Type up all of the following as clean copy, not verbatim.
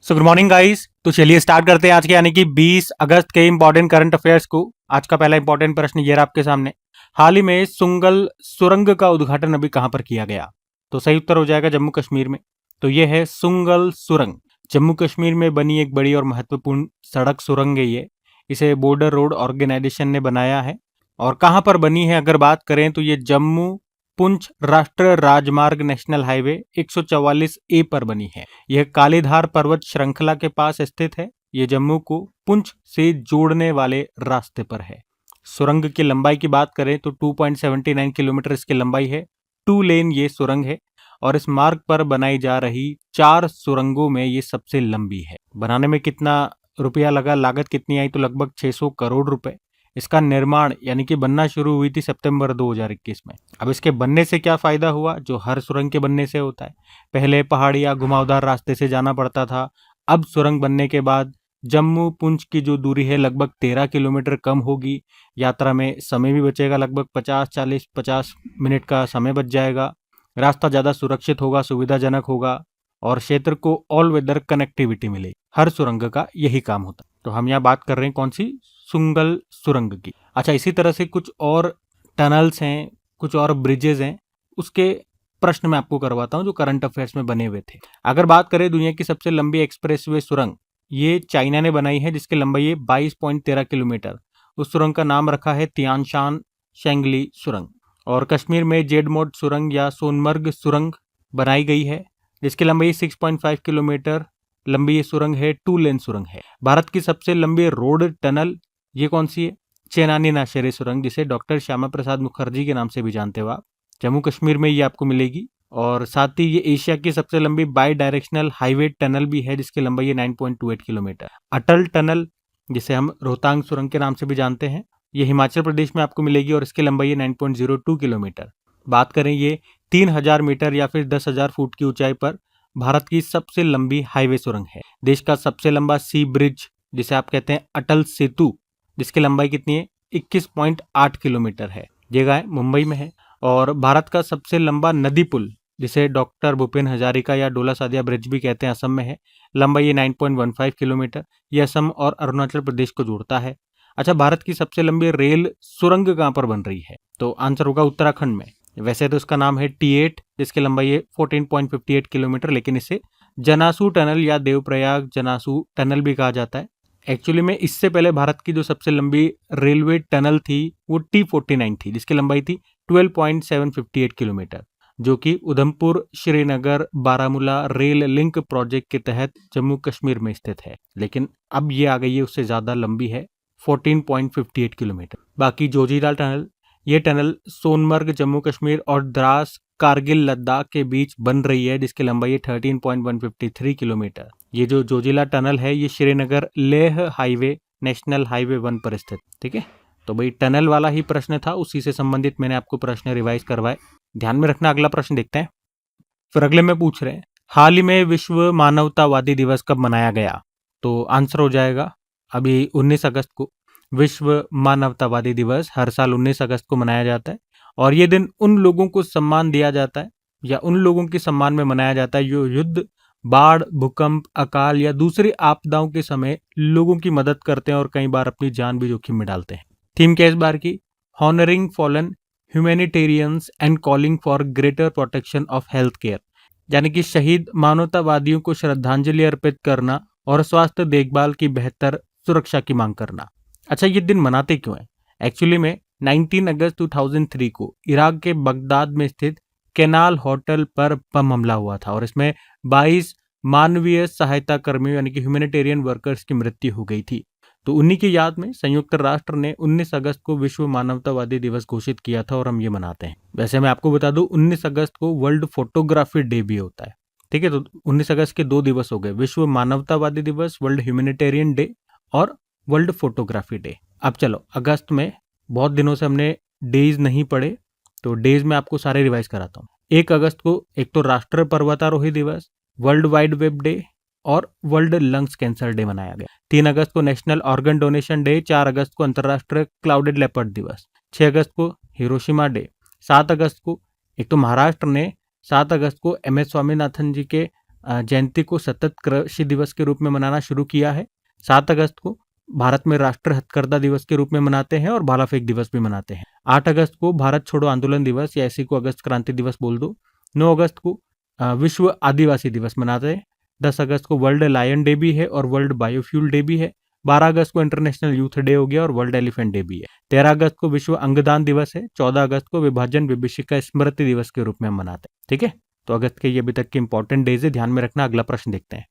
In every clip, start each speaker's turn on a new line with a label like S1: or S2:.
S1: So good morning guys. तो चलिए start करते हैं आज के यानी कि 20 अगस्त के इंपॉर्टेंट करंट अफेयर्स को। आज का पहला इंपॉर्टेंट प्रश्न ये रहा आपके सामने। हाल ही में सुंगल सुरंग का उद्घाटन अभी कहां पर किया गया? तो सही उत्तर हो जाएगा जम्मू कश्मीर में। तो ये है सुंगल सुरंग। जम्मू कश्मीर में बनी एक बड़ी और महत्वपूर्ण सड़क सुरंग है ये। इसे बॉर्डर रोड ऑर्गेनाइजेशन ने बनाया है। और कहां पर बनी है अगर बात करें तो ये जम्मू पुंछ राष्ट्रीय राजमार्ग नेशनल हाईवे 144 ए पर बनी है। यह कालीधार पर्वत श्रृंखला के पास स्थित है। यह जम्मू को पुंछ से जोड़ने वाले रास्ते पर है। सुरंग की लंबाई की बात करें तो 2.79 किलोमीटर इसकी लंबाई है। 2 लेन ये सुरंग है और इस मार्ग पर बनाई जा रही 4 सुरंगों में ये सबसे लंबी है। बनाने में कितना रुपया लगा, लागत कितनी आई? तो लगभग 600 करोड़ रुपए। इसका निर्माण यानी कि बनना शुरू हुई थी सितंबर 2021 में। अब इसके बनने से क्या फायदा हुआ जो हर सुरंग के बनने से होता है? पहले पहाड़ी या घुमावदार रास्ते से जाना पड़ता था। अब सुरंग बनने के बाद जम्मू पुंछ की जो दूरी है लगभग 13 किलोमीटर कम होगी। यात्रा में समय भी बचेगा, लगभग 50 मिनट का समय बच जाएगा। रास्ता ज़्यादा सुरक्षित होगा, सुविधाजनक होगा और क्षेत्र को ऑल वेदर कनेक्टिविटी मिलेगी। हर सुरंग का यही काम होता है। तो हम यहाँ बात कर रहे हैं कौन सी? सुंगल सुरंग की। अच्छा, इसी तरह से कुछ और टनल्स हैं, कुछ और ब्रिजेज हैं, उसके प्रश्न मैं आपको करवाता हूं जो करंट अफेयर्स में बने हुए थे। अगर बात करें दुनिया की सबसे लंबी एक्सप्रेसवे सुरंग, ये चाइना ने बनाई है जिसकी लंबाई है 22.13 किलोमीटर। उस सुरंग का नाम रखा है तियानशान शेंगली सुरंग। और कश्मीर में जेडमोड सुरंग या सोनमर्ग सुरंग बनाई गई है जिसकी लंबाई 6.5 किलोमीटर लंबी ये सुरंग है। 2 लेन सुरंग है। भारत की सबसे लंबी रोड टनल ये कौन सी है? चेनानी नाशेरे सुरंग, जिसे डॉक्टर श्यामा प्रसाद मुखर्जी के नाम से भी जानते हो आप। जम्मू कश्मीर में ये आपको मिलेगी। और साथ ही ये एशिया की सबसे लंबी बाई डायरेक्शनल हाईवे टनल भी है जिसकी लंबाई है 9.28 किलोमीटर। अटल टनल, जिसे हम रोहतांग सुरंग के नाम से भी जानते हैं, ये हिमाचल प्रदेश में आपको मिलेगी और इसकी लंबाई है 9.02 किलोमीटर। बात करें ये 3000 मीटर या फिर 10,000 फुट की ऊंचाई पर भारत की सबसे लंबी हाईवे सुरंग है। देश का सबसे लंबा सी ब्रिज जिसे आप कहते हैं अटल सेतु, जिसकी लंबाई कितनी है? 21.8 किलोमीटर है। जगह मुंबई में है। और भारत का सबसे लंबा नदी पुल जिसे डॉक्टर भूपेन हजारिका या डोला सादिया ब्रिज भी कहते हैं, असम में है। लंबाई ये 9.15 किलोमीटर। ये असम और अरुणाचल प्रदेश को जोड़ता है। अच्छा, भारत की सबसे लंबी रेल सुरंग कहाँ पर बन रही है? तो आंसर होगा उत्तराखंड में। वैसे तो इसका नाम है T8 जिसकी लंबाई है 14.58 किलोमीटर, लेकिन इसे जनासू टनल या देवप्रयाग जनासू टनल भी कहा जाता है। एक्चुअली में इससे पहले भारत की जो सबसे लंबी रेलवे टनल थी वो T49 थी जिसकी लंबाई थी 12.758 किलोमीटर, जो कि Udhampur Srinagar Baramulla rail link project के तहत जम्मू कश्मीर में स्थित है। लेकिन अब ये आ गई है उससे ज़्यादा लंबी है, 14.58 किलोमीटर। बाकी जोजीला टनल, ये टनल सोनमर्ग जम्मू कश्मीर और द्रास कारगिल लद्दाख के बीच बन रही है जिसकी लंबाई है 13.153 किलोमीटर। ये जो जोजिला टनल है ये Srinagar Leh highway national highway 1 पर स्थित। ठीक है, तो भाई टनल वाला ही प्रश्न था, उसी से संबंधित मैंने आपको प्रश्न रिवाइज करवाए, ध्यान में रखना। अगला प्रश्न देखते हैं। फिर अगले में पूछ रहे हैं हाल ही में विश्व मानवतावादी दिवस कब मनाया गया? तो आंसर हो जाएगा अभी 19 अगस्त को। विश्व मानवतावादी दिवस हर साल 19 अगस्त को मनाया जाता है और ये दिन उन लोगों को सम्मान दिया जाता है या उन लोगों के सम्मान में मनाया जाता है जो युद्ध, बाढ़, भूकंप, अकाल या दूसरी आपदाओं के समय लोगों की मदद करते हैं और कई बार अपनी जान भी जोखिम में डालते हैं। थीम क्या है इस बार की? Honouring fallen humanitarians and calling for greater protection of health care, यानी कि शहीद मानवतावादियों को श्रद्धांजलि अर्पित करना और स्वास्थ्य देखभाल की बेहतर सुरक्षा की मांग करना। अच्छा, ये दिन मनाते क्यों हैं? एक्चुअली में 19 अगस्त 2003 को इराक के बगदाद में स्थित केनाल होटल पर बम हमला हुआ था और इसमें 22 मानवीय सहायता कर्मियों यानी कि ह्यूमैनिटेरियन वर्कर्स की मृत्यु हो गई थी। तो उन्हीं की याद में संयुक्त राष्ट्र ने 19 अगस्त को विश्व मानवतावादी दिवस घोषित किया था और हम ये मनाते हैं। वैसे मैं आपको बता दूं 19 अगस्त को वर्ल्ड फोटोग्राफी डे भी होता है। ठीक है, तो 19 अगस्त के 2 दिवस हो गए, विश्व मानवतावादी दिवस, वर्ल्ड ह्यूमैनिटेरियन डे और वर्ल्ड फोटोग्राफी डे। अब चलो, अगस्त में बहुत दिनों से हमने डेज नहीं पढ़े तो डेज में आपको सारे रिवाइज कराता हूँ। 1 अगस्त को एक तो राष्ट्रीय पर्वतारोही दिवस, वर्ल्ड वाइड वेब डे और वर्ल्ड लंग्स कैंसर डे मनाया गया। 3 अगस्त को नेशनल ऑर्गन डोनेशन डे, 4 अगस्त को अंतर्राष्ट्रीय क्लाउडेड लेपर्ड दिवस, 6 अगस्त को हिरोशिमा डे, 7 अगस्त को एक तो महाराष्ट्र ने 7 अगस्त को MS स्वामीनाथन जी के जयंती को सतत कृषि दिवस के रूप में मनाना शुरू किया है। 7 अगस्त को भारत में राष्ट्रीय हथकरघा दिवस के रूप में मनाते हैं और भाला फेंक दिवस भी मनाते हैं। 8 अगस्त को भारत छोड़ो आंदोलन दिवस या इसी को अगस्त क्रांति दिवस बोल दो। 9 अगस्त को विश्व आदिवासी दिवस मनाते हैं। 10 अगस्त को वर्ल्ड लायन डे भी है और वर्ल्ड बायोफ्यूल डे भी है। 12 अगस्त को इंटरनेशनल यूथ डे हो गया और वर्ल्ड एलिफेंट डे भी है। 13 अगस्त को विश्व अंगदान दिवस है। 14 अगस्त को विभाजन विभीषिका स्मृति दिवस के रूप में हम मनाते हैं। ठीक है, तो अगस्त के ये अभी तक के इंपॉर्टेंट डेज है, ध्यान में रखना। अगला प्रश्न देखते हैं।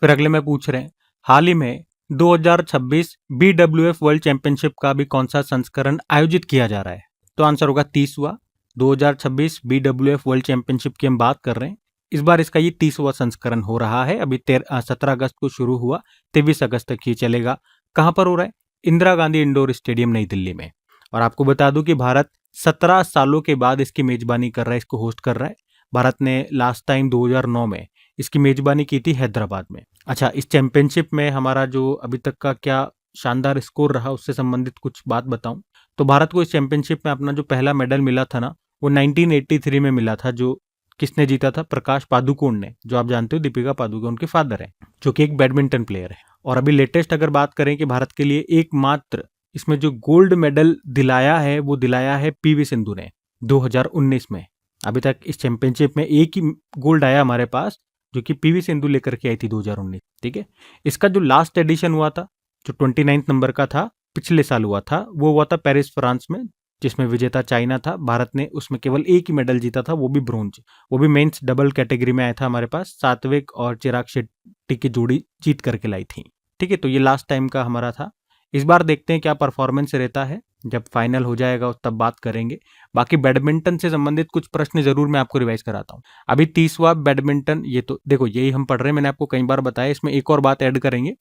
S1: फिर अगले में पूछ रहे हैं, हाल ही में 2026 BWF वर्ल्ड चैंपियनशिप का भी कौन सा संस्करण आयोजित किया जा रहा है? तो आंसर होगा 30वां। 2026 BWF वर्ल्ड चैंपियनशिप की हम बात कर रहे हैं। इस बार इसका ये 30वां संस्करण हो रहा है। अभी 17 अगस्त को शुरू हुआ, 23 अगस्त तक ही चलेगा। कहां पर हो रहा है? इंदिरा गांधी इंडोर स्टेडियम नई दिल्ली में। और आपको बता दूं कि भारत 17 सालों के बाद इसकी मेजबानी कर रहा है, इसको होस्ट कर रहा है। भारत ने लास्ट टाइम 2009 में इसकी मेजबानी की थी हैदराबाद में। अच्छा, इस चैंपियनशिप में हमारा जो अभी तक का क्या शानदार स्कोर रहा उससे संबंधित कुछ बात बताऊं तो भारत को इस चैंपियनशिप में अपना जो पहला मेडल मिला था ना, वो 1983 में मिला था। जो किसने जीता था? प्रकाश पादुकोण ने, जो आप जानते हो दीपिका पादुकोण के फादर हैं, जो कि एक बैडमिंटन प्लेयर है। और अभी लेटेस्ट अगर बात करें कि भारत के लिए एकमात्र इसमें जो गोल्ड मेडल दिलाया है वो दिलाया है PV सिंधु ने 2019 में। अभी तक इस चैंपियनशिप में एक ही गोल्ड आया हमारे पास, जो कि PV सिंधु लेकर के आई थी 2019। ठीक है, इसका जो लास्ट एडिशन हुआ था, जो 29 नंबर का था, पिछले साल हुआ था, वो हुआ था पेरिस फ्रांस में, जिसमें विजेता चाइना था। भारत ने उसमें केवल एक ही मेडल जीता था, वो भी ब्रोंज, वो भी मेंस डबल कैटेगरी में आया था हमारे पास। सात्विक और चिराग शेट्टी की जोड़ी जीत करके लाई थी। ठीक है, तो ये लास्ट टाइम का हमारा था। इस बार देखते हैं क्या परफॉर्मेंस रहता है, जब फाइनल हो जाएगा तब बात करेंगे। बाकी बैडमिंटन से संबंधित कुछ प्रश्न जरूर मैं आपको रिवाइज कराता हूँ। अभी 30वां बैडमिंटन, ये तो देखो यही हम पढ़ रहे हैं, मैंने आपको कई बार बताया। इसमें एक और बात ऐड करेंगे,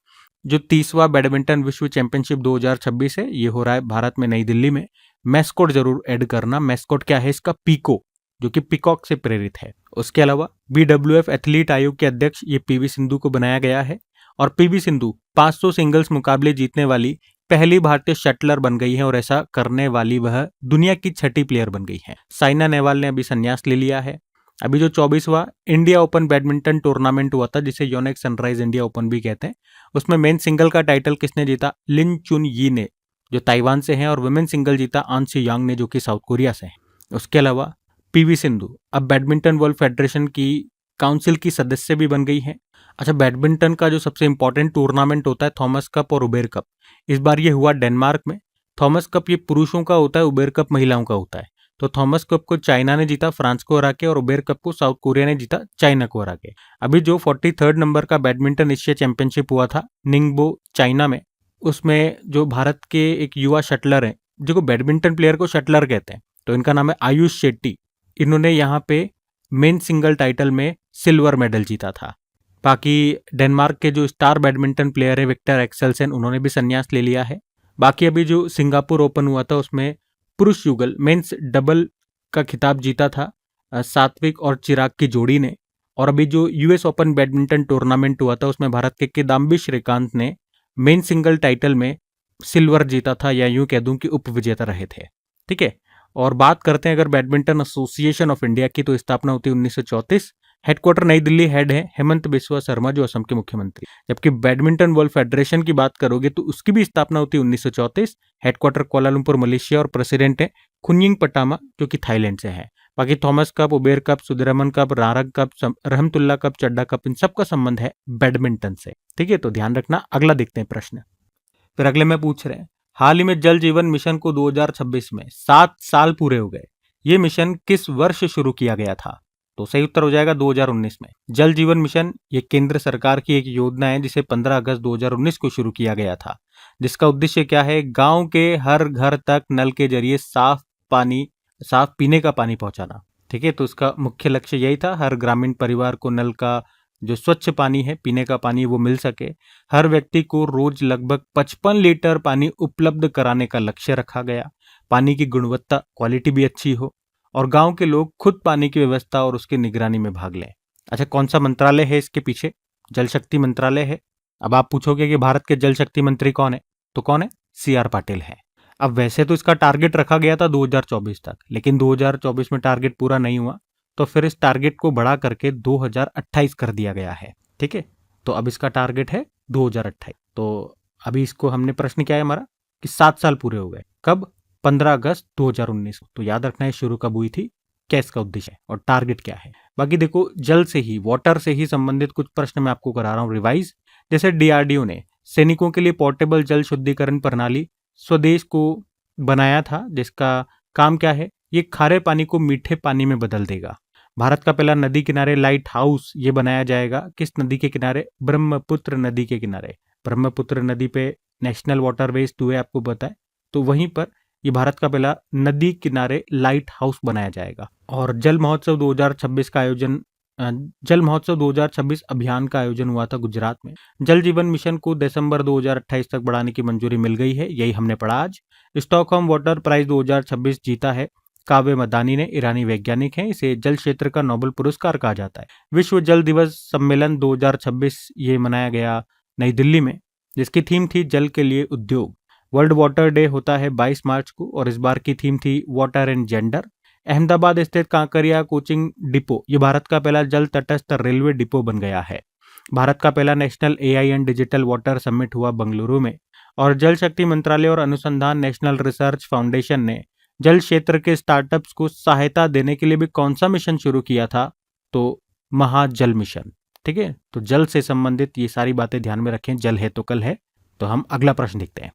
S1: जो 30वां बैडमिंटन विश्व चैंपियनशिप 2026 है, ये हो रहा है भारत में नई दिल्ली में। मैस्कोट जरूर ऐड करना। मैस्कोट क्या है इसका? पीको, जो कि पीकॉक से प्रेरित है। उसके अलावा BWF एथलीट आयोग के अध्यक्ष ये PV सिंधु को बनाया गया है। और PV सिंधु 500 सिंगल्स मुकाबले जीतने वाली पहली भारतीय शटलर बन गई है और ऐसा करने वाली वह दुनिया की 6ठी प्लेयर बन गई है। साइना नेहवाल ने अभी संन्यास ले लिया है। अभी जो 24वां इंडिया ओपन बैडमिंटन टूर्नामेंट हुआ था, जिसे योनेक सनराइज इंडिया ओपन भी कहते हैं, उसमें मेन सिंगल का टाइटल किसने जीता? लिन चुन यी ने, जो ताइवान से हैं। और वुमेन सिंगल जीता आन सी यांग ने, जो कि साउथ कोरिया से हैं। उसके अलावा PV सिंधु अब बैडमिंटन वर्ल्ड फेडरेशन की काउंसिल की सदस्य भी बन गई है। अच्छा, बैडमिंटन का जो सबसे इंपॉर्टेंट टूर्नामेंट होता है थॉमस कप और उबेर कप, इस बार ये हुआ डेनमार्क में। थॉमस कप ये पुरुषों का होता है, उबेर कप महिलाओं का होता है। तो थॉमस कप को चाइना ने जीता फ्रांस को हरा के, और उबेर कप को साउथ कोरिया ने जीता चाइना को हरा के। अभी जो 43rd नंबर का बैडमिंटन एशिया चैंपियनशिप हुआ था निंगबो चाइना में, उसमें जो भारत के एक युवा शटलर हैं, जो बैडमिंटन प्लेयर को शटलर कहते हैं, तो इनका नाम है आयुष शेट्टी। इन्होंने यहाँ पे मेन सिंगल टाइटल में सिल्वर मेडल जीता था। बाकी डेनमार्क के जो स्टार बैडमिंटन प्लेयर है विक्टर एक्सेल्सन, उन्होंने भी संन्यास ले लिया है। बाकी अभी जो सिंगापुर ओपन हुआ था उसमें पुरुष युगल मेंस डबल का खिताब जीता था सात्विक और चिराग की जोड़ी ने। और अभी जो US ओपन बैडमिंटन टूर्नामेंट हुआ था उसमें भारत के किदाम्बी श्रीकांत ने मेन सिंगल टाइटल में सिल्वर जीता था, या यूं कह दूं कि उप विजेता रहे थे। ठीक है, और बात करते हैं अगर बैडमिंटन एसोसिएशन ऑफ इंडिया की, तो स्थापना होती है 1934। हेडक्वार्टर नई दिल्ली, हेड है हेमंत बिस्वा शर्मा, जो असम के मुख्यमंत्री। जबकि बैडमिंटन वर्ल्ड फेडरेशन की बात करोगे तो उसकी भी स्थापना होती है 1934। हेडक्वार्टर कुआलालंपुर मलेशिया, और प्रेसिडेंट है खुनयिंग पटामा, जो कि थाईलैंड से है। बाकी Thomas cup, Uber cup, Sudirman cup, रारग cup, Rahmatullah cup, Chadha cup, इन सबका संबंध है बैडमिंटन से। ठीक है, तो ध्यान रखना। अगला देखते हैं प्रश्न। फिर अगले में पूछ रहे हैं, हाल ही में जल जीवन मिशन को 2026 में 7 साल पूरे हो गए। ये मिशन किस वर्ष शुरू किया गया था? तो सही उत्तर हो जाएगा 2019 में। जल जीवन मिशन ये केंद्र सरकार की एक योजना है, जिसे 15 अगस्त 2019 को शुरू किया गया था। जिसका उद्देश्य क्या है? गांव के हर घर तक नल के जरिए साफ पीने का पानी पहुंचाना। ठीक है, तो इसका मुख्य लक्ष्य यही था, हर ग्रामीण परिवार को नल का जो स्वच्छ पानी है, पीने का पानी, वो मिल सके। हर व्यक्ति को रोज लगभग 55 लीटर पानी उपलब्ध कराने का लक्ष्य रखा गया। पानी की गुणवत्ता, क्वालिटी भी अच्छी हो, और गांव के लोग खुद पानी की व्यवस्था और उसकी निगरानी में भाग लें। अच्छा, कौन सा मंत्रालय है इसके पीछे? जल शक्ति मंत्रालय है। अब आप पूछोगे कि भारत के जल शक्ति मंत्री कौन है, तो कौन है? CR पाटिल है। अब वैसे तो इसका टारगेट रखा गया था 2024 तक, लेकिन 2024 में टारगेट पूरा नहीं हुआ, तो फिर इस टारगेट को बढ़ा करके 2028 कर दिया गया है। ठीक है, तो अब इसका टारगेट है 2028। तो अभी इसको हमने प्रश्न क्या है हमारा कि 7 साल पूरे हो गए, कब? 15 अगस्त 2019। तो याद रखना है शुरू कब हुई थी, क्या इसका उद्देश्य है और टारगेट क्या है। बाकी देखो, जल से ही, वाटर से ही संबंधित कुछ प्रश्न मैं आपको करा रहा हूँ रिवाइज। जैसे डीआरडीओ ने सैनिकों के लिए पोर्टेबल जल शुद्धिकरण प्रणाली स्वदेश को बनाया था, जिसका काम क्या है, ये खारे पानी को मीठे पानी में बदल देगा। भारत का पहला नदी किनारे लाइट हाउस ये बनाया जाएगा, किस नदी के किनारे? ब्रह्मपुत्र नदी के किनारे। ब्रह्मपुत्र नदी पे नेशनल वाटरवेज 2 है, आपको पता है, तो वहीं पर ये भारत का पहला नदी किनारे लाइट हाउस बनाया जाएगा। और जल महोत्सव 2026 का आयोजन, जल महोत्सव 2026 अभियान का आयोजन हुआ था गुजरात में। जल जीवन मिशन को दिसंबर 2028 तक बढ़ाने की मंजूरी मिल गई है, यही हमने पढ़ा आज। स्टॉकहोम वाटर प्राइज 2026 जीता है काव्य मदानी ने, ईरानी वैज्ञानिक हैं, इसे जल क्षेत्र का नोबेल पुरस्कार कहा जाता है। विश्व जल दिवस सम्मेलन 2026 ये मनाया गया नई दिल्ली में, जिसकी थीम थी जल के लिए उद्योग। वर्ल्ड वाटर डे होता है 22 मार्च को और इस बार की थीम थी वाटर एंड जेंडर। अहमदाबाद स्थित कांकरिया कोचिंग डिपो ये भारत का पहला जल तटस्थ रेलवे डिपो बन गया है। भारत का पहला national AI and digital water summit हुआ बेंगलुरु में। और जल शक्ति मंत्रालय और अनुसंधान नेशनल रिसर्च फाउंडेशन ने जल क्षेत्र के स्टार्टअप्स को सहायता देने के लिए भी कौन सा मिशन शुरू किया था? तो महाजल मिशन। ठीक है, तो जल से संबंधित ये सारी बातें ध्यान में रखें, जल है तो कल है। तो हम अगला प्रश्न देखते हैं।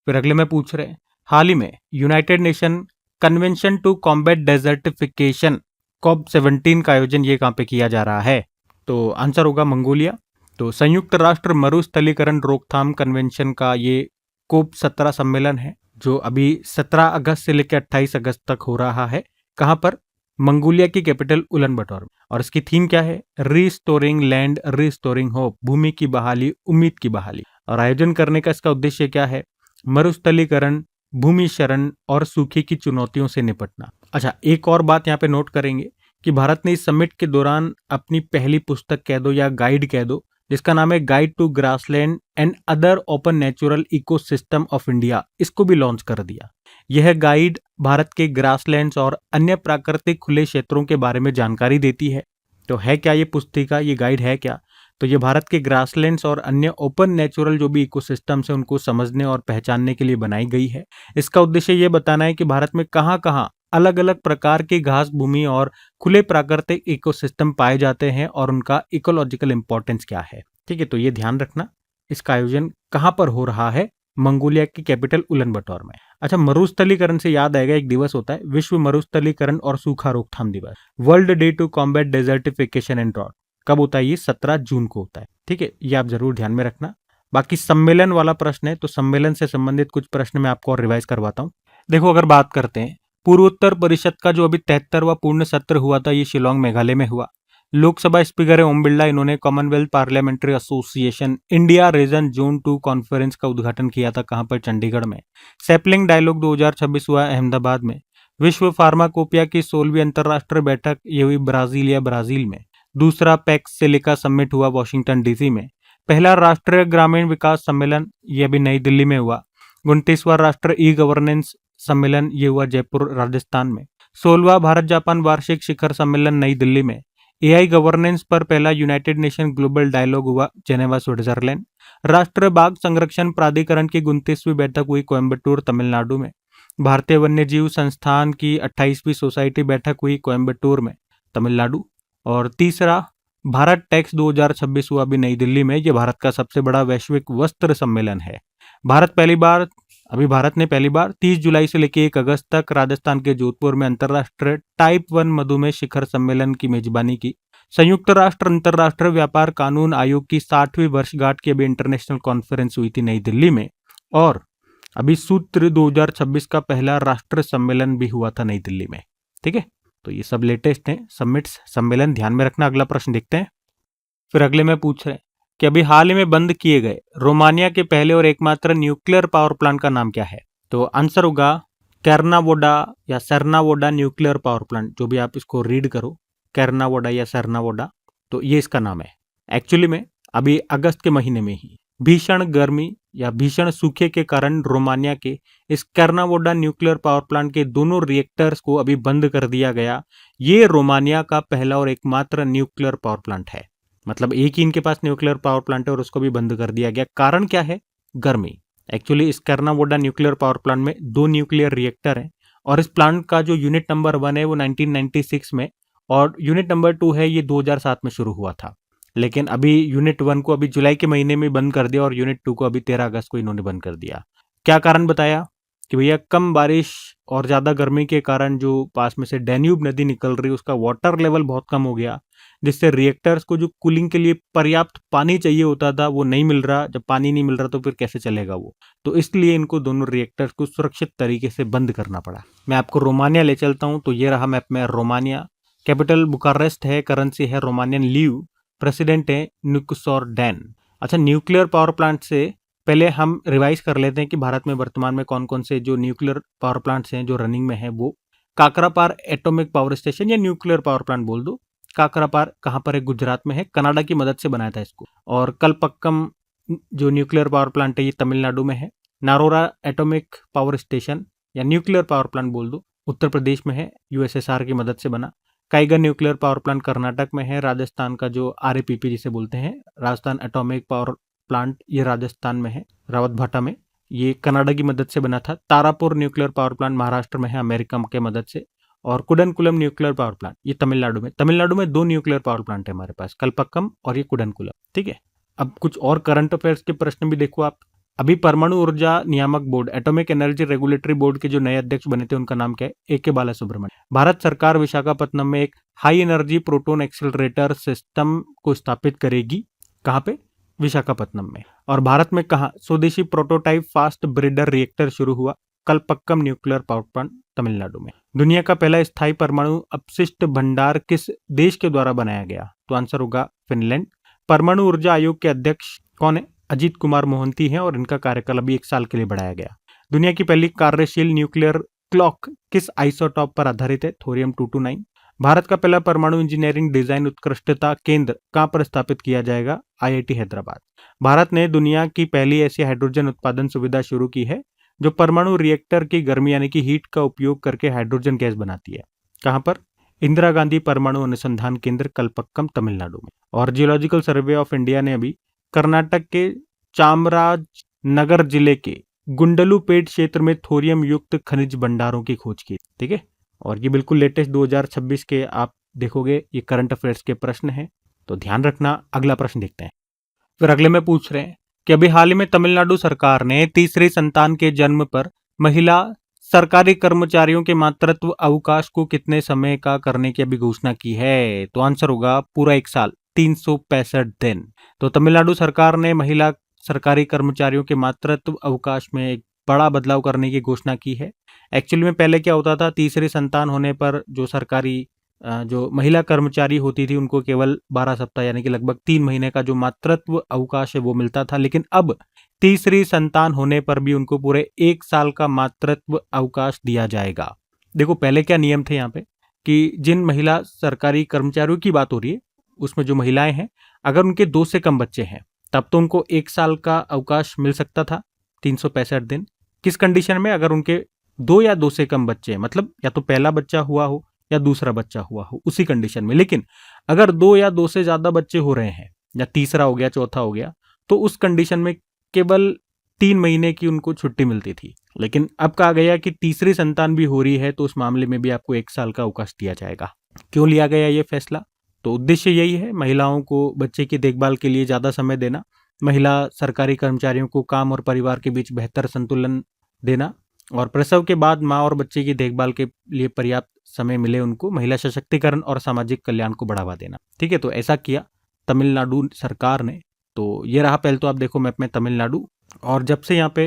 S1: फिर अगले में पूछ रहे हैं, हाल ही में United Nation convention to combat desertification COP17 का आयोजन ये कहाँ पे किया जा रहा है? तो आंसर होगा मंगोलिया। तो संयुक्त राष्ट्र मरुस्थलीकरण रोकथाम कन्वेंशन का ये COP17 सम्मेलन है, जो अभी 17 अगस्त से लेकर 28 अगस्त तक हो रहा है। कहाँ पर? मंगोलिया की कैपिटल उलानबाटर में। और इसकी थीम क्या है? रिस्टोरिंग लैंड, रिस्टोरिंग होप, भूमि की बहाली, उम्मीद की बहाली। और आयोजन करने का इसका उद्देश्य क्या है? मरुस्थलीकरण, भूमि शरण और सूखे की चुनौतियों से निपटना। अच्छा, एक और बात यहाँ पे नोट करेंगे कि भारत ने इस समिट के दौरान अपनी पहली पुस्तक कह दो या गाइड कह दो, जिसका नाम है guide to grassland and other open natural ecosystem of India, इसको भी लॉन्च कर दिया। यह गाइड भारत के ग्रासलैंड्स और अन्य प्राकृतिक खुले क्षेत्रों के बारे में जानकारी देती है। तो है क्या ये पुस्तिका, ये गाइड है क्या? तो ये भारत के ग्रासलैंड्स और अन्य ओपन नेचुरल जो भी इकोसिस्टम्स हैं उनको समझने और पहचानने के लिए बनाई गई है। इसका उद्देश्य ये बताना है कि भारत में कहाँ कहाँ अलग अलग प्रकार की घास भूमि और खुले प्राकृतिक इकोसिस्टम पाए जाते हैं और उनका इकोलॉजिकल इंपॉर्टेंस क्या है। ठीक है, तो ये ध्यान रखना। इसका आयोजन कहाँ पर हो रहा है? मंगोलिया की कैपिटल उलानबाटर में। अच्छा, मरुस्थलीकरण से याद आएगा, एक दिवस होता है विश्व मरुस्थलीकरण और सूखा रोकथाम दिवस, world day to combat desertification and drought. कब होता है ये? 17 जून को होता है। ठीक है, ये आप जरूर ध्यान में रखना। बाकी सम्मेलन वाला प्रश्न है, तो सम्मेलन से संबंधित कुछ प्रश्न मैं आपको और रिवाइज करवाता हूँ। देखो, अगर बात करते हैं पूर्वोत्तर परिषद का जो अभी 73वां पूर्ण सत्र हुआ था, ये शिलोंग मेघालय में हुआ। लोकसभा स्पीकर है ओम बिरला, इन्होंने Commonwealth parliamentary association India region zone 2 conference का उद्घाटन किया था। कहां पर? चंडीगढ़ में। सैपलिंग डायलॉग 2026 हुआ अहमदाबाद में। विश्व फार्माकोपिया की 16वीं अंतर्राष्ट्रीय बैठक ये हुई ब्राजील में। दूसरा पैक्स सिलिका समिट हुआ वॉशिंगटन डीसी में। पहला राष्ट्रीय ग्रामीण विकास सम्मेलन ये अभी नई दिल्ली में हुआ। 29वां राष्ट्रीय ई गवर्नेंस सम्मेलन ये हुआ जयपुर राजस्थान में। 16वां भारत जापान वार्षिक शिखर सम्मेलन नई दिल्ली में। एआई गवर्नेंस पर पहला यूनाइटेड नेशन ग्लोबल डायलॉग हुआ जेनेवा स्विट्जरलैंड। राष्ट्रीय बाघ संरक्षण प्राधिकरण की 29वीं बैठक हुई कोयम्बटूर तमिलनाडु में। भारतीय वन्यजीव संस्थान की 28वीं सोसाइटी बैठक हुई कोयम्बटूर में, तमिलनाडु। और तीसरा भारत टैक्स 2026 हुआ भी नई दिल्ली में। यह भारत का सबसे बड़ा वैश्विक वस्त्र सम्मेलन है। भारत ने पहली बार 30 जुलाई से लेकर 1 अगस्त तक राजस्थान के जोधपुर में अंतर्राष्ट्रीय टाइप 1 मधुमेह शिखर सम्मेलन की मेजबानी की। संयुक्त राष्ट्र अंतर्राष्ट्रीय व्यापार कानून आयोग की 60वीं वर्षगांठ की अभी इंटरनेशनल कॉन्फ्रेंस हुई थी नई दिल्ली में। और अभी सूत्र 2026 का पहला राष्ट्र सम्मेलन भी हुआ था नई दिल्ली में। ठीक है, तो ये सब लेटेस्ट हैं समिट्स, सम्मेलन, ध्यान में रखना। अगला प्रश्न देखते हैं। फिर अगले में पूछ रहे हैं कि अभी हाल ही में बंद किए गए रोमानिया के पहले और एकमात्र न्यूक्लियर पावर प्लांट का नाम क्या है? तो आंसर होगा कैर्नावोडा या सर्नावोडा न्यूक्लियर पावर प्लांट। जो भी आप इसको रीड करो, कैर्नावोडा या सर्नावोडा, तो ये इसका नाम है। एक्चुअली में अभी अगस्त के महीने में ही भीषण गर्मी या भीषण सूखे के कारण रोमानिया के इस कर्नावोडा न्यूक्लियर पावर प्लांट के दोनों रिएक्टर्स को अभी बंद कर दिया गया। ये रोमानिया का पहला और एकमात्र न्यूक्लियर पावर प्लांट है। मतलब एक ही इनके पास न्यूक्लियर पावर प्लांट है और उसको भी बंद कर दिया गया। कारण क्या है? गर्मी। एक्चुअली इस कर्नावोडा न्यूक्लियर पावर प्लांट में 2 न्यूक्लियर रिएक्टर हैं और इस प्लांट का जो यूनिट नंबर 1 है वो 1996 में और यूनिट नंबर 2 है ये 2007 में शुरू हुआ था। लेकिन अभी यूनिट 1 को अभी जुलाई के महीने में बंद कर दिया और यूनिट 2 को अभी 13 अगस्त को इन्होंने बंद कर दिया। क्या कारण बताया? कि भैया कम बारिश और ज़्यादा गर्मी के कारण जो पास में से डैन्यूब नदी निकल रही है उसका वाटर लेवल बहुत कम हो गया, जिससे रिएक्टर्स को जो कूलिंग के लिए पर्याप्त पानी चाहिए होता था वो नहीं मिल रहा। जब पानी नहीं मिल रहा तो फिर कैसे चलेगा वो, तो इसलिए इनको दोनों रिएक्टर्स को सुरक्षित तरीके से बंद करना पड़ा। मैं आपको रोमानिया ले चलता हूँ। तो ये रहा मैप में रोमानिया। कैपिटल बुखारेस्ट है, करेंसी है रोमानियन लीव, प्रेसिडेंट है नुक्सोर्डैन। अच्छा, न्यूक्लियर पावर प्लांट से पहले हम रिवाइज कर लेते हैं कि भारत में वर्तमान में कौन कौन से जो न्यूक्लियर पावर प्लांट्स हैं जो रनिंग में है। वो काकरापार एटॉमिक पावर स्टेशन या न्यूक्लियर पावर प्लांट बोल दो। काकरापार कहाँ पर है? गुजरात में है। कनाडा की मदद से बनाया था इसको। और कलपक्कम जो न्यूक्लियर पावर प्लांट है ये तमिलनाडु में है। नारोरा एटॉमिक पावर स्टेशन या न्यूक्लियर पावर प्लांट बोल दो, उत्तर प्रदेश में है, यूएसएसआर की मदद से बना। Kiger nuclear power plant Karnataka में है। राजस्थान का जो आरएपीपी जिसे बोलते हैं, राजस्थान एटॉमिक पावर प्लांट, ये राजस्थान में है, रावतभाटा में। ये कनाडा की मदद से बना था। Tarapur nuclear power plant Maharashtra में है, अमेरिका के मदद से। और कुडनकुलम न्यूक्लियर पावर प्लांट ये तमिलनाडु में। तमिलनाडु में 2 न्यूक्लियर पावर प्लांट है हमारे पास, कलपक्कम और ये कुडनकुलम। ठीक है, अब कुछ और करंट अफेयर्स के प्रश्न भी देखो आप। अभी परमाणु ऊर्जा नियामक board, atomic energy regulatory board के जो नए अध्यक्ष बने थे उनका नाम क्या है? ए.के. बालासुब्रमण्यम। भारत सरकार विशाखापट्टनम में एक high energy proton accelerator system को स्थापित करेगी। कहाँ पे? विशाखापट्टनम में। और भारत में कहाँ स्वदेशी प्रोटोटाइप फास्ट ब्रीडर रिएक्टर शुरू हुआ? Kalpakkam nuclear power plant Tamil Nadu में। दुनिया का पहला स्थायी परमाणु अपशिष्ट भंडार किस देश के द्वारा बनाया गया? तो आंसर होगा फिनलैंड। परमाणु ऊर्जा आयोग के अध्यक्ष कौन है? अजीत कुमार मोहंती हैं और इनका कार्यकाल अभी 1 साल के लिए बढ़ाया गया। दुनिया की पहली कार्यशील न्यूक्लियर क्लॉक किस आइसोटॉप पर आधारित है? थोरियम 229। भारत का पहला परमाणु इंजीनियरिंग डिजाइन उत्कृष्टता केंद्र कहां पर स्थापित किया जाएगा? आईआईटी हैदराबाद। भारत ने दुनिया की पहली ऐसी हाइड्रोजन उत्पादन सुविधा शुरू की है जो परमाणु रिएक्टर की गर्मी यानी कि हीट का उपयोग करके हाइड्रोजन गैस बनाती है। कहां पर? इंदिरा गांधी परमाणु अनुसंधान केंद्र, कलपक्कम, तमिलनाडु में। और जियोलॉजिकल सर्वे ऑफ इंडिया ने अभी कर्नाटक के चामराजनगर जिले के गुंडलुपेट क्षेत्र में थोरियम युक्त खनिज भंडारों की खोज की। ठीक है, और ये बिल्कुल लेटेस्ट 2026 के आप देखोगे, ये करंट अफेयर्स के प्रश्न हैं, तो ध्यान रखना। अगला प्रश्न देखते हैं। फिर अगले में पूछ रहे हैं कि अभी हाल ही में तमिलनाडु सरकार ने तीसरी संतान के जन्म पर महिला सरकारी कर्मचारियों के मातृत्व अवकाश को कितने समय का करने की अभी घोषणा की है? तो आंसर होगा पूरा 1 साल, 365 दिन। तो तमिलनाडु सरकार ने महिला सरकारी कर्मचारियों के मातृत्व अवकाश में एक बड़ा बदलाव करने की घोषणा की है। एक्चुअली में पहले क्या होता था, तीसरी संतान होने पर जो सरकारी जो महिला कर्मचारी होती थी उनको केवल 12 सप्ताह यानी कि लगभग 3 महीने का जो मातृत्व अवकाश है वो मिलता था। लेकिन अब तीसरी संतान होने पर भी उनको पूरे 1 साल का मातृत्व अवकाश दिया जाएगा। देखो पहले क्या नियम थे यहाँ पे कि जिन महिला सरकारी कर्मचारियों की बात हो रही है उसमें जो महिलाएं हैं, अगर उनके 2 से कम बच्चे हैं तब तो उनको 1 साल का अवकाश मिल सकता था, 365 दिन। किस कंडीशन में? अगर उनके 2 या 2 से कम बच्चे हैं, मतलब या तो पहला बच्चा हुआ हो या दूसरा बच्चा हुआ हो, उसी कंडीशन में। लेकिन अगर 2 या 2 से ज्यादा बच्चे हो रहे हैं या तीसरा हो गया, चौथा हो गया, तो उस कंडीशन में केवल 3 महीने की उनको छुट्टी मिलती थी। लेकिन अब कहा गया कि तीसरी संतान भी हो रही है तो उस मामले में भी आपको 1 साल का अवकाश दिया जाएगा। क्यों लिया गया ये फैसला? तो उद्देश्य यही है, महिलाओं को बच्चे की देखभाल के लिए ज्यादा समय देना, महिला सरकारी कर्मचारियों को काम और परिवार के बीच बेहतर संतुलन देना, और प्रसव के बाद माँ और बच्चे की देखभाल के लिए पर्याप्त समय मिले उनको, महिला सशक्तिकरण और सामाजिक कल्याण को बढ़ावा देना। ठीक है, तो ऐसा किया तमिलनाडु सरकार ने। तो ये रहा, पहले तो आप देखो मैप में तमिलनाडु। और जब से यहाँ पे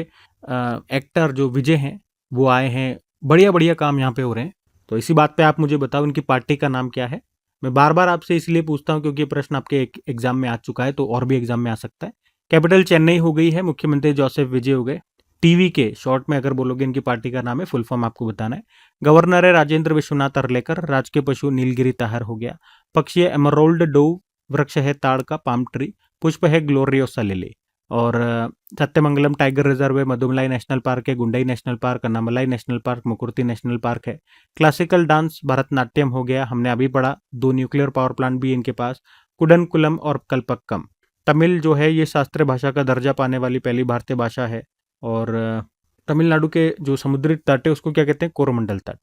S1: एक्टर जो विजय हैं वो आए हैं, बढ़िया बढ़िया काम यहाँ पे हो रहे हैं। तो इसी बात पे आप मुझे बताओ उनकी पार्टी का नाम क्या है। मैं बार बार आपसे इसलिए पूछता हूँ क्योंकि ये प्रश्न आपके एग्जाम में आ चुका है, तो और भी एग्जाम में आ सकता है। कैपिटल चेन्नई हो गई है, मुख्यमंत्री जोसेफ विजय हो गए। टीवी के शॉर्ट में अगर बोलोगे इनकी पार्टी का नाम है, फुल फॉर्म आपको बताना है। गवर्नर है राजेंद्र विश्वनाथ अरलेकर। राजकीय पशु नीलगिरी ताहर हो गया। पक्षी है एमरोल्ड डोव। वृक्ष है ताड़ का, पाम ट्री। पुष्प है ग्लोरियोसा लिली। और सत्यमंगलम टाइगर रिजर्व है, मधुमलाई नेशनल पार्क है, Guindy national park, Annamalai national park, Mukurthi national park है। क्लासिकल डांस भरतनाट्यम हो गया, हमने अभी पढ़ा। 2 न्यूक्लियर पावर प्लांट भी इनके पास, कुडनकुलम और कल्पक्कम। तमिल जो है ये शास्त्रीय भाषा का दर्जा पाने वाली पहली भारतीय भाषा है। और तमिलनाडु के जो समुद्री तट है उसको क्या कहते हैं, कोरोमंडल तट।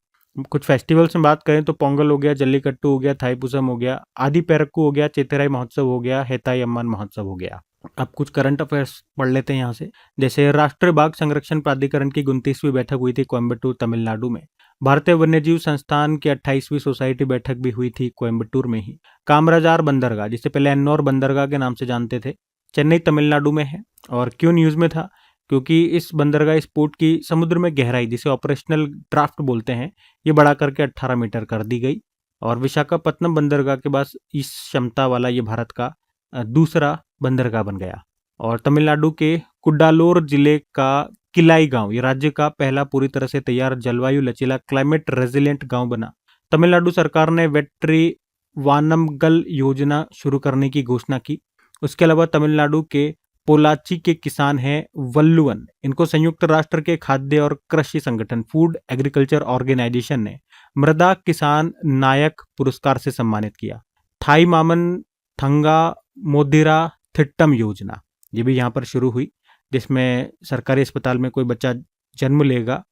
S1: कुछ फेस्टिवल्स में बात करें तो पोंगल हो गया, जल्लीकट्टू हो गया, थाईपुसम हो गया, आदि पेरक्कू हो गया, चिथिराई महोत्सव हो गया, हेताई अम्मन महोत्सव हो गया। अब कुछ करंट अफेयर्स पढ़ लेते हैं यहाँ से। जैसे राष्ट्रीय बाघ संरक्षण प्राधिकरण की 29वीं बैठक हुई थी कोयम्बटूर तमिलनाडु में। भारतीय वन्यजीव संस्थान की 28वीं सोसाइटी बैठक भी हुई थी कोयम्बटूर में ही। कामराजार बंदरगाह, जिसे पहले एन्नौर बंदरगाह के नाम से जानते थे, चेन्नई तमिलनाडु में है। और क्यों न्यूज में था, क्योंकि इस बंदरगाह इस पोर्ट की समुद्र में गहराई, जिसे ऑपरेशनल ड्राफ्ट बोलते हैं, ये बढ़ा करके 18 मीटर कर दी गई। और विशाखापत्तनम बंदरगाह के बाद इस क्षमता वाला ये भारत का दूसरा बंदरगाह बन गया। और तमिलनाडु के कुड्डालोर जिले का किलाई गांव, ये राज्य का पहला पूरी तरह से तैयार जलवायु लचीला क्लाइमेट रेजिलिएंट गांव बना। तमिलनाडु सरकार ने वेट्री वानमगल योजना शुरू करने की घोषणा की। उसके अलावा तमिलनाडु के पोलाची के किसान हैं वल्लुवन, इनको संयुक्त राष्ट्र के खाद्य और कृषि संगठन फूड एग्रीकल्चर ऑर्गेनाइजेशन ने मृदा किसान नायक पुरस्कार से सम्मानित किया। थाई मामन थंगा मोदिरा थिट्टम योजना, ये भी यहाँ पर शुरू हुई, जिसमें सरकारी अस्पताल में कोई बच्चा जन्म लेगा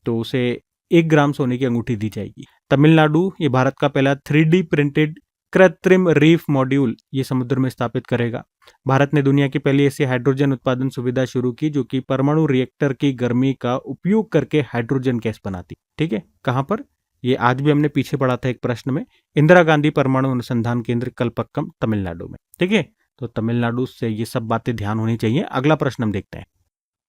S1: तो उसे 1 ग्राम सोने की अंगूठी दी जाएगी। तमिलनाडु ये भारत का पहला 3D प्रिंटेड कृत्रिम रीफ मॉड्यूल ये समुद्र में स्थापित करेगा। भारत ने दुनिया की पहली ऐसी हाइड्रोजन उत्पादन सुविधा शुरू की जो कि परमाणु रिएक्टर की गर्मी का उपयोग करके हाइड्रोजन गैस बनाती। ठीक है, कहाँ पर, ये आज भी हमने पीछे पढ़ा था एक प्रश्न में, इंदिरा गांधी परमाणु अनुसंधान केंद्र कल्पक्कम तमिलनाडु में। ठीक है, तो तमिलनाडु से ये सब बातें ध्यान होनी चाहिए। अगला प्रश्न हम देखते हैं।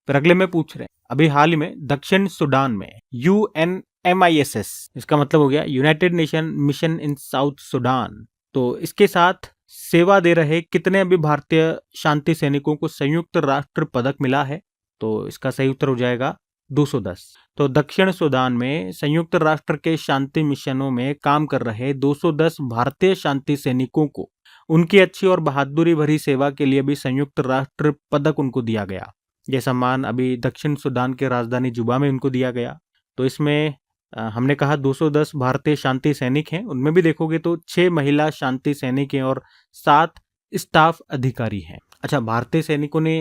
S1: फिर अगले में पूछ रहे हैं, अभी हाल ही में दक्षिण सूडान में UNMISS, इसका मतलब हो गया United nation mission in south Sudan, तो इसके साथ सेवा दे रहे कितने अभी भारतीय शांति सैनिकों को संयुक्त राष्ट्र पदक मिला है, तो इसका सही उत्तर हो जाएगा 210। तो दक्षिण सूडान में संयुक्त राष्ट्र के शांति मिशनों में काम कर रहे 210 भारतीय शांति सैनिकों को उनकी अच्छी और बहादुरी भरी सेवा के लिए भी संयुक्त राष्ट्र पदक उनको दिया गया। यह सम्मान अभी दक्षिण सूडान के राजधानी जुबा में उनको दिया गया। तो इसमें हमने कहा 210 भारतीय शांति सैनिक हैं, उनमें भी देखोगे तो 6 महिला शांति सैनिक हैं और 7 स्टाफ अधिकारी हैं। अच्छा, भारतीय सैनिकों ने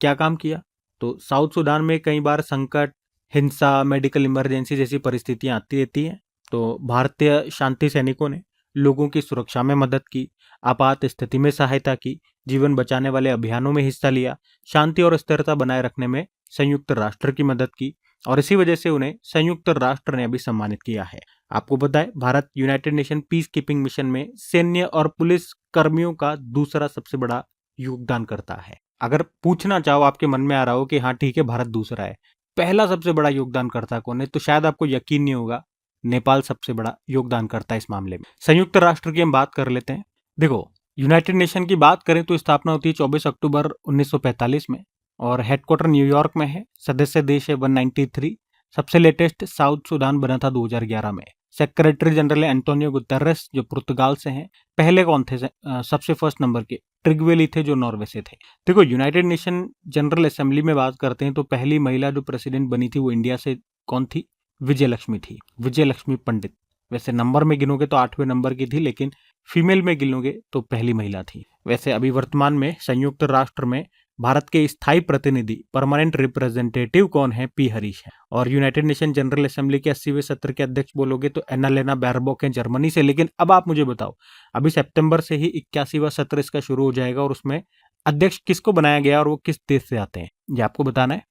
S1: क्या काम किया, तो साउथ सूडान में कई बार संकट, हिंसा, मेडिकल इमरजेंसी जैसी परिस्थितियां आती रहती हैं, तो भारतीय शांति सैनिकों ने लोगों की सुरक्षा में मदद की, आपात स्थिति में सहायता की, जीवन बचाने वाले अभियानों में हिस्सा लिया, शांति और स्थिरता बनाए रखने में संयुक्त राष्ट्र की मदद की, और इसी वजह से उन्हें संयुक्त राष्ट्र ने अभी सम्मानित किया है। आपको पता है Bharat United nation peace keeping mission में सैन्य और पुलिस कर्मियों का दूसरा सबसे बड़ा योगदान करता है। अगर पूछना चाहो, आपके मन में आ रहा हो कि हाँ ठीक है भारत दूसरा है, पहला सबसे बड़ा योगदान करता कौन है, तो शायद आपको यकीन नहीं होगा, नेपाल सबसे बड़ा योगदान करता है इस मामले में। संयुक्त राष्ट्र की हम बात कर लेते हैं। देखो, यूनाइटेड नेशन की बात करें तो स्थापना होती है 24 अक्टूबर 1945 में और हेडक्वार्टर न्यूयॉर्क में है। सदस्य देश है 193। सबसे लेटेस्ट साउथ सूडान बना था 2011 में। सेक्रेटरी जनरल है एंटोनियो गुतेरेस जो पुर्तगाल से हैं। पहले कौन थे सबसे फर्स्ट नंबर के, ट्रिगवेली थे जो नॉर्वे से थे। देखो, यूनाइटेड नेशन जनरल असेंबली में बात करते हैं तो पहली महिला जो प्रेसिडेंट बनी थी वो इंडिया से कौन थी, विजय लक्ष्मी थी, विजय लक्ष्मी पंडित। वैसे नंबर में गिनोगे तो 8वें नंबर की थी, लेकिन फीमेल में गिनोगे तो पहली महिला थी। वैसे अभी वर्तमान में संयुक्त राष्ट्र में भारत के स्थायी प्रतिनिधि परमानेंट रिप्रेजेंटेटिव कौन है, पी हरीश है। और यूनाइटेड नेशन जनरल असेंबली के 80वें सत्र के अध्यक्ष बोलोगे तो एनालेना बैरबॉक है जर्मनी से। लेकिन अब आप मुझे बताओ, अभी सितंबर से ही 81वां सत्र इसका शुरू हो जाएगा और उसमें अध्यक्ष किसको बनाया गया और वो किस देश से आते हैं, ये आपको बताना है।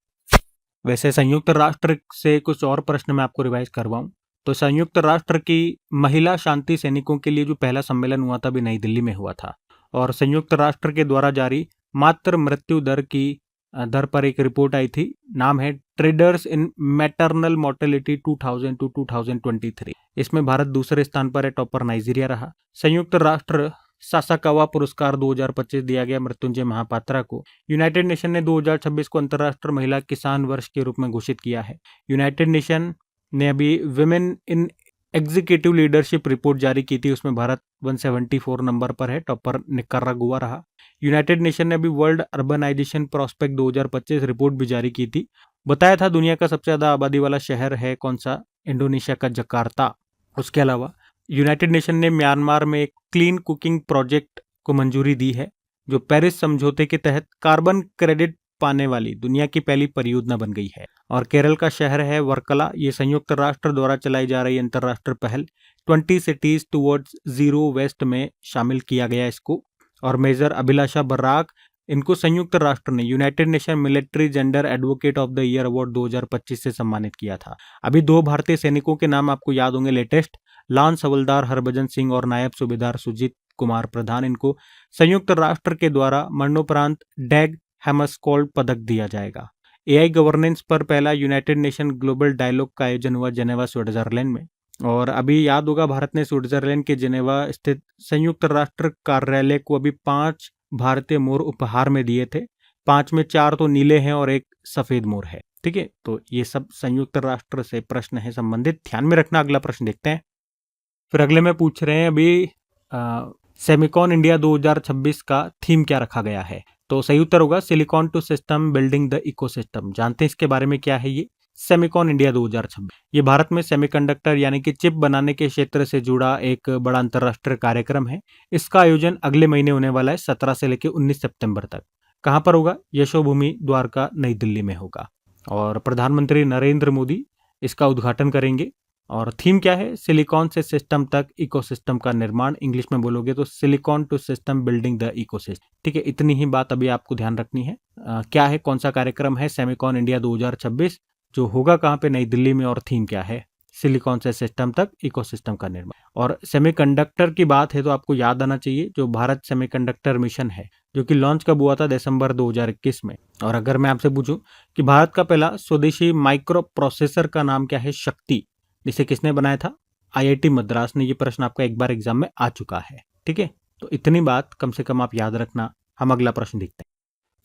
S1: वैसे संयुक्त राष्ट्र से कुछ और प्रश्न मैं आपको रिवाइज करवाऊं तो संयुक्त राष्ट्र की महिला शांति सैनिकों के लिए जो पहला सम्मेलन हुआ था भी नई दिल्ली में हुआ था। और संयुक्त राष्ट्र के द्वारा जारी मातृ मृत्यु दर की दर पर एक रिपोर्ट आई थी, नाम है trends in maternal mortality 2000 to 2023। इसमें भारत दूसरे स्थान पर है, टॉपर नाइजीरिया रहा। संयुक्त राष्ट्र सासाकावा पुरस्कार 2025 दिया गया मृत्युंजय महापात्रा को। यूनाइटेड नेशन ने 2026 को अंतर्राष्ट्रीय महिला किसान वर्ष के रूप में घोषित किया है। यूनाइटेड नेशन ने अभी women in executive leadership report जारी की थी, उसमें भारत 174 नंबर पर है, टॉपर निकारागुआ रहा। यूनाइटेड नेशन ने अभी वर्ल्ड अर्बनाइजेशन प्रोस्पेक्ट 2025 रिपोर्ट भी जारी की थी। बताया था दुनिया का सबसे ज्यादा आबादी वाला शहर है कौन सा, इंडोनेशिया का जकार्ता। उसके अलावा यूनाइटेड नेशन ने म्यांमार में एक क्लीन कुकिंग प्रोजेक्ट को मंजूरी दी है, जो पेरिस समझौते के तहत कार्बन क्रेडिट पाने वाली दुनिया की पहली परियोजना बन गई है। और केरल का शहर है वर्कला, ये संयुक्त राष्ट्र द्वारा चलाई जा रही अंतर्राष्ट्रीय पहल 20 सिटीज टुवर्ड्स जीरो वेस्ट में शामिल किया गया इसको। और मेजर अभिलाषा बर्राक, इनको संयुक्त राष्ट्र ने United nation military gender advocate of the year award 2025 से सम्मानित किया था। अभी 2 भारतीय सैनिकों के नाम आपको याद होंगे लेटेस्ट, लांस हवलदार हरभजन सिंह और नायब सूबेदार सुजीत कुमार प्रधान। इनको संयुक्त राष्ट्र के द्वारा मरणोपरांत डैग हैमरस्कोल्ड पदक दिया जाएगा। एआई गवर्नेंस पर पहला यूनाइटेड नेशन ग्लोबल डायलॉग का आयोजन हुआ जेनेवा स्विट्जरलैंड में। और अभी याद होगा भारत ने स्विट्जरलैंड के जेनेवा स्थित संयुक्त राष्ट्र कार्यालय को अभी 5 भारतीय मोर उपहार में दिए थे। 5 में 4 तो नीले हैं और एक सफेद मोर है। ठीक है, तो ये सब संयुक्त राष्ट्र से प्रश्न है संबंधित, ध्यान में रखना। अगला प्रश्न देखते हैं। फिर अगले में पूछ रहे हैं अभी सेमिकॉन इंडिया 2026 का थीम क्या रखा गया है। तो सही उत्तर होगा silicon to system building the ecosystem. जानते हैं इसके बारे में क्या है ये सेमिकॉन इंडिया 2026। ये भारत में सेमीकंडक्टर यानी कि चिप बनाने के क्षेत्र से जुड़ा एक बड़ा अंतर्राष्ट्रीय कार्यक्रम है। इसका आयोजन अगले महीने होने वाला है 17 से लेकर 19 सितंबर तक। कहाँ पर होगा? यशोभूमि द्वारका नई दिल्ली में होगा। और प्रधानमंत्री नरेंद्र मोदी इसका उद्घाटन करेंगे। और थीम क्या है? सिलिकॉन से सिस्टम तक इकोसिस्टम का निर्माण। इंग्लिश में बोलोगे तो silicon to system building the ecosystem. ठीक है, इतनी ही बात अभी आपको ध्यान रखनी है। क्या है, कौन सा कार्यक्रम है सेमिकॉन इंडिया 2026, जो होगा कहाँ पे? नई दिल्ली में। और थीम क्या है? सिलिकॉन से सिस्टम तक इकोसिस्टम का निर्माण। और सेमीकंडक्टर की बात है तो आपको याद आना चाहिए जो भारत सेमीकंडक्टर मिशन है, जो कि लॉन्च कब हुआ था? दिसंबर 2021 में। और अगर मैं आपसे पूछूं कि भारत का पहला स्वदेशी माइक्रो प्रोसेसर का नाम क्या है? शक्ति। जिसे किसने बनाया था? आईआईटी मद्रास ने। ये प्रश्न आपका एक बार एग्जाम में आ चुका है। ठीक है, तो इतनी बात कम से कम आप याद रखना। हम अगला प्रश्न देखते हैं।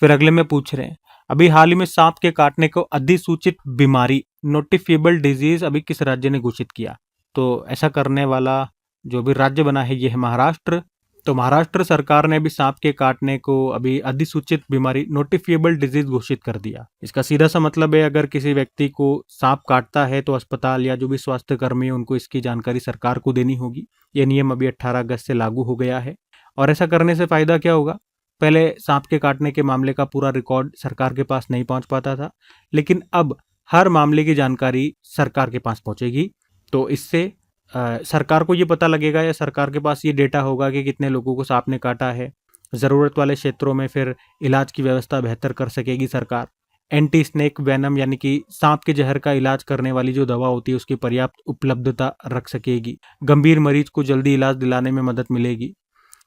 S1: फिर अगले में पूछ रहे हैं अभी हाल ही में सांप के काटने को अधिसूचित बीमारी नोटिफिएबल डिजीज अभी किस राज्य ने घोषित किया? तो ऐसा करने वाला जो भी राज्य बना है ये है महाराष्ट्र। तो महाराष्ट्र सरकार ने अभी सांप के काटने को अभी अधिसूचित बीमारी नोटिफिएबल डिजीज घोषित कर दिया। इसका सीधा सा मतलब है अगर किसी व्यक्ति को सांप काटता है तो अस्पताल या जो भी स्वास्थ्य कर्मी है उनको इसकी जानकारी सरकार को देनी होगी। यह नियम अभी 18 अगस्त से लागू हो गया है। और ऐसा करने से फायदा क्या होगा? पहले सांप के काटने के मामले का पूरा रिकॉर्ड सरकार के पास नहीं पहुंच पाता था, लेकिन अब हर मामले की जानकारी सरकार के पास पहुंचेगी। तो इससे सरकार को ये पता लगेगा या सरकार के पास ये डेटा होगा कि कितने लोगों को सांप ने काटा है। ज़रूरत वाले क्षेत्रों में फिर इलाज की व्यवस्था बेहतर कर सकेगी सरकार। एंटी स्नेक वेनम यानी कि सांप के जहर का इलाज करने वाली जो दवा होती है उसकी पर्याप्त उपलब्धता रख सकेगी। गंभीर मरीज को जल्दी इलाज दिलाने में मदद मिलेगी।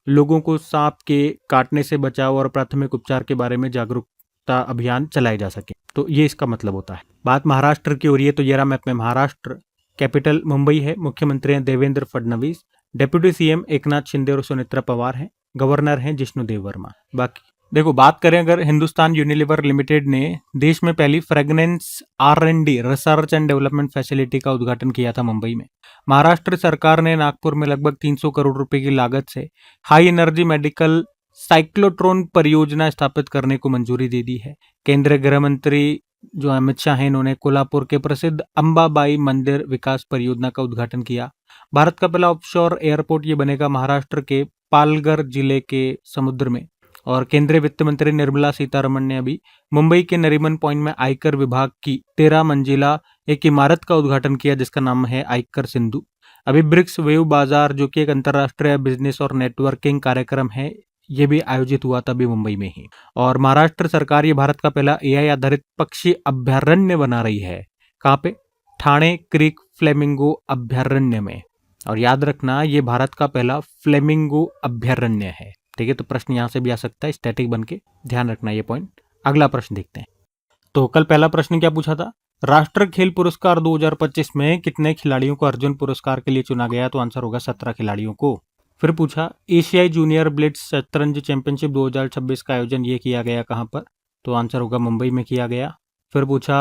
S1: लोगों को सांप के काटने से बचाव और प्राथमिक उपचार के बारे में जागरूकता अभियान चलाए जा सके। तो ये इसका मतलब होता है। बात महाराष्ट्र की हो रही है तो ये रहा मैप में महाराष्ट्र। कैपिटल मुंबई है। मुख्यमंत्री हैं देवेंद्र फडणवीस। डेप्यूटी सीएम एकनाथ शिंदे और सुनेत्रा पवार हैं। गवर्नर हैं जिष्णुदेव वर्मा। बाकी देखो, बात करें अगर हिंदुस्तान यूनिलीवर लिमिटेड ने देश में पहली fragrance R&D research and development facility का उद्घाटन किया था मुंबई में। महाराष्ट्र सरकार ने नागपुर में लगभग 300 करोड़ रुपए की लागत से हाई एनर्जी मेडिकल साइक्लोट्रॉन परियोजना स्थापित करने को मंजूरी दे दी है। केंद्रीय गृह मंत्री जो अमित शाह हैं इन्होंने कोल्हापुर के प्रसिद्ध अंबाबाई मंदिर विकास परियोजना का उद्घाटन किया। भारत का पहला ऑफशोर एयरपोर्ट ये बनेगा महाराष्ट्र के पालघर जिले के समुद्र में। और केंद्रीय वित्त मंत्री निर्मला सीतारमण ने अभी मुंबई के नरीमन पॉइंट में आयकर विभाग की 13 मंजिला एक इमारत का उद्घाटन किया जिसका नाम है आयकर सिंधु। अभी ब्रिक्स वेव बाजार जो कि एक अंतर्राष्ट्रीय बिजनेस और नेटवर्किंग कार्यक्रम है ये भी आयोजित हुआ था अभी मुंबई में ही। और महाराष्ट्र सरकार ये भारत का पहला AI आधारित पक्षी अभ्यारण्य बना रही है। कहाँ पे? ठाणे क्रीक फ्लेमिंगो अभ्यारण्य में। और याद रखना ये भारत का पहला फ्लेमिंगो अभ्यारण्य है। ठीक है, तो प्रश्न यहाँ से भी आ सकता है स्टैटिक बन के, ध्यान रखना ये पॉइंट। अगला प्रश्न देखते हैं। तो कल पहला प्रश्न क्या पूछा था? राष्ट्रीय खेल पुरस्कार 2025 में कितने खिलाड़ियों को अर्जुन पुरस्कार के लिए चुना गया? तो आंसर होगा 17 खिलाड़ियों को। फिर पूछा एशियाई जूनियर ब्लिट्ज शतरंज चैंपियनशिप 2026 का आयोजन ये किया गया कहाँ पर? तो आंसर होगा मुंबई में किया गया। फिर पूछा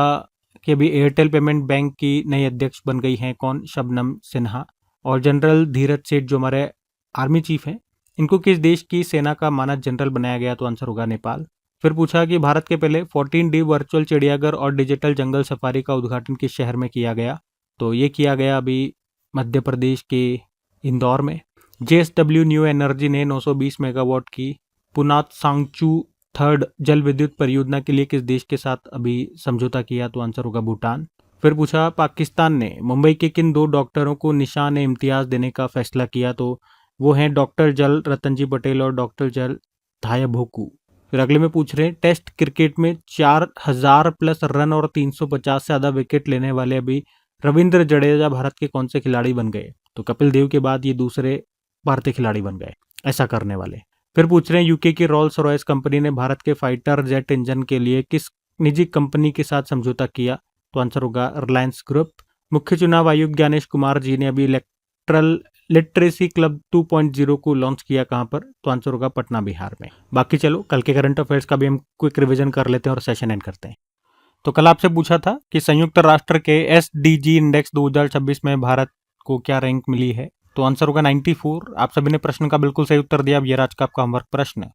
S1: कि अभी एयरटेल पेमेंट बैंक की नई अध्यक्ष बन गई हैं कौन? शबनम सिन्हा। और जनरल धीरज सेठ जो हमारे आर्मी चीफ हैं इनको किस देश की सेना का मानद जनरल बनाया गया? तो आंसर होगा नेपाल। फिर पूछा कि भारत के पहले 14D वर्चुअल चिड़ियाघर और डिजिटल जंगल सफारी का उद्घाटन किस शहर में किया गया? तो ये किया गया अभी मध्य प्रदेश के इंदौर में। JSW न्यू एनर्जी ने 920 मेगावाट की पुनात सांगचू थर्ड जल विद्युत परियोजना के लिए किस देश के साथ अभी समझौता किया? तो आंसर होगा भूटान। फिर पूछा पाकिस्तान ने मुंबई के किन 2 डॉक्टरों को निशान ए इम्तियाज देने का फैसला किया? तो वो हैं डॉक्टर जल रतनजी पटेल और डॉक्टर जल धायभोकू। फिर अगले में पूछ रहे हैं टेस्ट क्रिकेट में 4000 प्लस रन और 350 से ज्यादा विकेट लेने वाले अभी रविंद्र जडेजा भारत के कौन से खिलाड़ी बन गए? तो कपिल देव के बाद ये दूसरे भारतीय खिलाड़ी बन गए ऐसा करने वाले। फिर पूछ रहे हैं यूके की रोल्स रॉयस कंपनी ने भारत के फाइटर जेट इंजन के लिए किस निजी कंपनी के साथ समझौता किया? तो आंसर होगा रिलायंस ग्रुप। मुख्य चुनाव आयुक्त ज्ञानेश कुमार जी ने अभी इलेक्ट्रल लिटरेसी क्लब 2.0 को लॉन्च किया कहां पर? तो आंसर होगा पटना बिहार में। बाकी चलो कल के करंट अफेयर्स का भी हम क्विक रिवीजन कर लेते हैं और सेशन एंड करते हैं। तो कल आपसे पूछा था कि संयुक्त राष्ट्र के SDG इंडेक्स 2026 में भारत को क्या रैंक मिली है? तो आंसर होगा 94। आप सभी ने प्रश्न का बिल्कुल सही उत्तर दिया। अब ये आज का आपका होमवर्क प्रश्न।